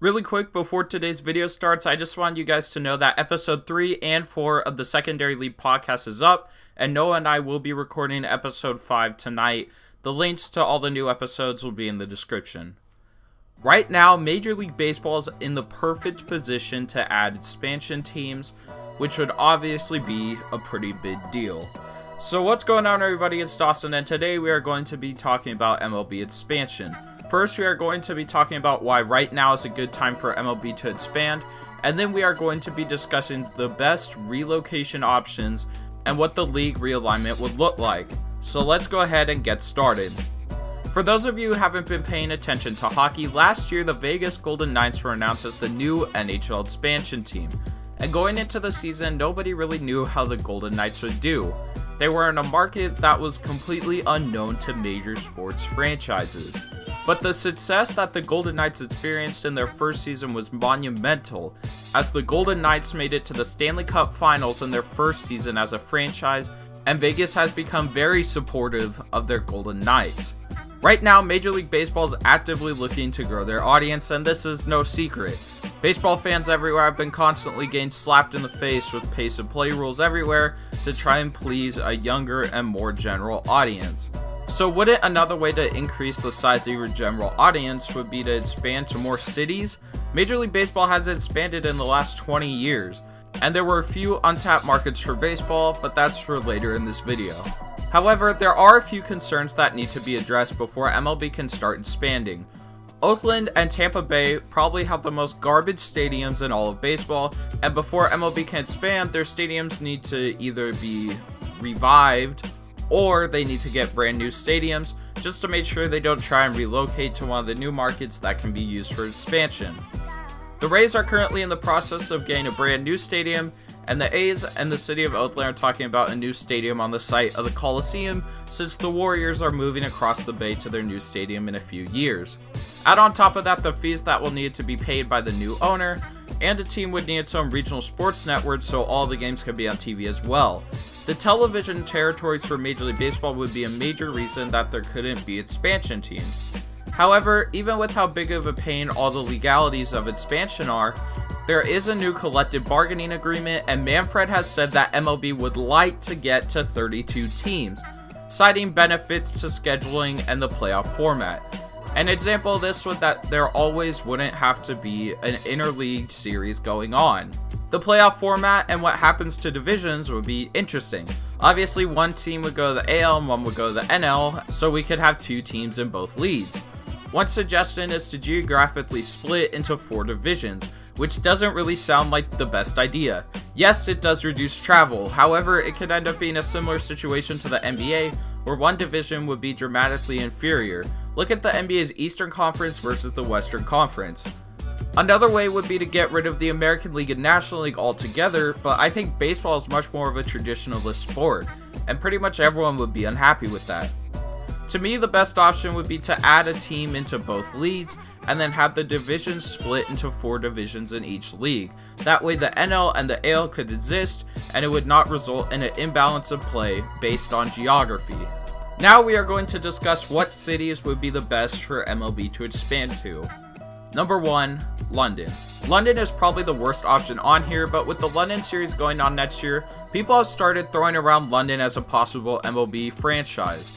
Really quick, before today's video starts, I just want you guys to know that episode 3 and 4 of the Secondary League podcast is up, and Noah and I will be recording episode 5 tonight. The links to all the new episodes will be in the description. Right now, Major League Baseball is in the perfect position to add expansion teams, which would obviously be a pretty big deal. So what's going on, everybody? It's Dawson, and today we are going to be talking about MLB expansion. First, we are going to be talking about why right now is a good time for MLB to expand, and then we are going to be discussing the best relocation options and what the league realignment would look like. So let's go ahead and get started. For those of you who haven't been paying attention to hockey, last year the Vegas Golden Knights were announced as the new NHL expansion team. And going into the season, nobody really knew how the Golden Knights would do. They were in a market that was completely unknown to major sports franchises. But the success that the Golden Knights experienced in their first season was monumental, as the Golden Knights made it to the Stanley Cup Finals in their first season as a franchise, and Vegas has become very supportive of their Golden Knights. Right now, Major League Baseball is actively looking to grow their audience, and this is no secret. Baseball fans everywhere have been constantly getting slapped in the face with pace of play rules everywhere to try and please a younger and more general audience. So wouldn't another way to increase the size of your general audience would be to expand to more cities? Major League Baseball has expanded in the last 20 years, and there were a few untapped markets for baseball, but that's for later in this video. However, there are a few concerns that need to be addressed before MLB can start expanding. Oakland and Tampa Bay probably have the most garbage stadiums in all of baseball, and before MLB can expand, their stadiums need to either be revived or they need to get brand new stadiums just to make sure they don't try and relocate to one of the new markets that can be used for expansion. The Rays are currently in the process of getting a brand new stadium, and the A's and the city of Oakland are talking about a new stadium on the site of the Coliseum, since the Warriors are moving across the bay to their new stadium in a few years. Add on top of that the fees that will need to be paid by the new owner, and the team would need its own regional sports network so all the games can be on TV as well. The television territories for Major League Baseball would be a major reason that there couldn't be expansion teams. However, even with how big of a pain all the legalities of expansion are, there is a new collective bargaining agreement, and Manfred has said that MLB would like to get to 32 teams, citing benefits to scheduling and the playoff format. An example of this was that there always wouldn't have to be an interleague series going on. The playoff format and what happens to divisions would be interesting. Obviously, one team would go to the AL and one would go to the NL, so we could have two teams in both leagues. One suggestion is to geographically split into 4 divisions, which doesn't really sound like the best idea. Yes, it does reduce travel, however, it could end up being a similar situation to the NBA, where one division would be dramatically inferior. Look at the NBA's Eastern Conference versus the Western Conference. Another way would be to get rid of the American League and National League altogether, but I think baseball is much more of a traditionalist sport, and pretty much everyone would be unhappy with that. To me, the best option would be to add a team into both leagues, and then have the divisions split into 4 divisions in each league. That way the NL and the AL could exist, and it would not result in an imbalance of play based on geography. Now we are going to discuss what cities would be the best for MLB to expand to. Number 1, London. London is probably the worst option on here, but with the London series going on next year, people have started throwing around London as a possible MLB franchise.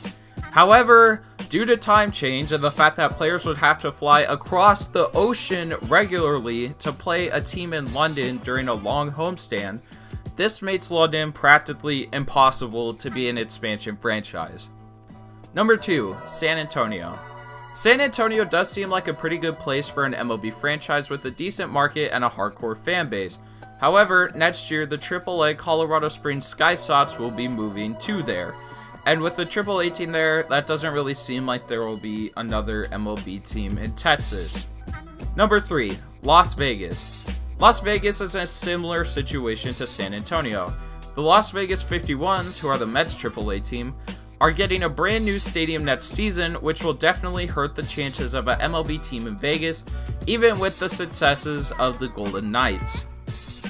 However, due to time change and the fact that players would have to fly across the ocean regularly to play a team in London during a long homestand, this makes London practically impossible to be an expansion franchise. Number 2, San Antonio. San Antonio does seem like a pretty good place for an MLB franchise with a decent market and a hardcore fan base. However, next year the AAA Colorado Springs Sky Sox will be moving to there. And with the AAA team there, that doesn't really seem like there will be another MLB team in Texas. Number 3, Las Vegas. Las Vegas is in a similar situation to San Antonio. The Las Vegas 51s, who are the Mets AAA team, are getting a brand new stadium next season, which will definitely hurt the chances of an MLB team in Vegas, even with the successes of the Golden Knights.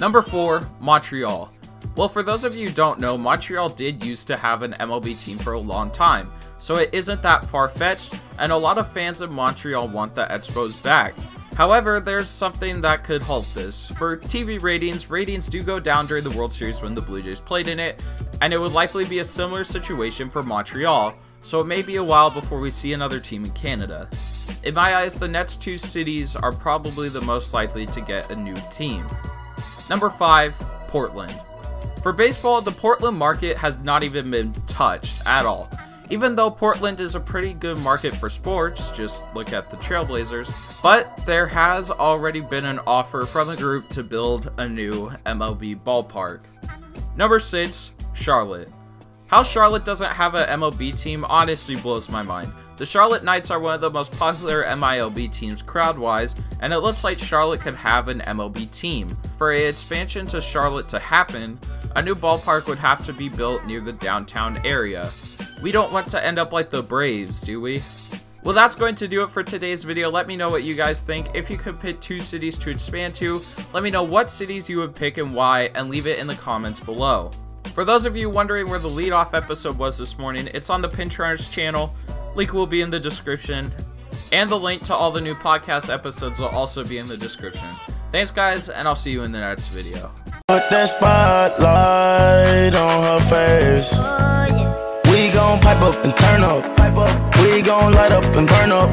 Number 4, Montreal. Well, for those of you who don't know, Montreal did used to have an MLB team for a long time, so it isn't that far-fetched, and a lot of fans of Montreal want the Expos back. However, there's something that could halt this. For TV ratings do go down during the World Series when the Blue Jays played in it, and it would likely be a similar situation for Montreal, so it may be a while before we see another team in Canada. In my eyes, the next two cities are probably the most likely to get a new team. Number 5, Portland. For baseball, the Portland market has not even been touched at all. Even though Portland is a pretty good market for sports, just look at the Trailblazers, but there has already been an offer from a group to build a new MLB ballpark. Number 6, Charlotte. How Charlotte doesn't have an MLB team honestly blows my mind. The Charlotte Knights are one of the most popular MILB teams crowd-wise, and it looks like Charlotte could have an MLB team. For an expansion to Charlotte to happen, a new ballpark would have to be built near the downtown area. We don't want to end up like the Braves, do we? Well, that's going to do it for today's video. Let me know what you guys think. If you could pick 2 cities to expand to, let me know what cities you would pick and why, and leave it in the comments below. For those of you wondering where the leadoff episode was this morning, it's on the Pinterest channel. Link will be in the description, and the link to all the new podcast episodes will also be in the description. Thanks guys, and I'll see you in the next video. Put that spotlight on her face. We gon' pipe up and turn up. We gon' light up and burn up.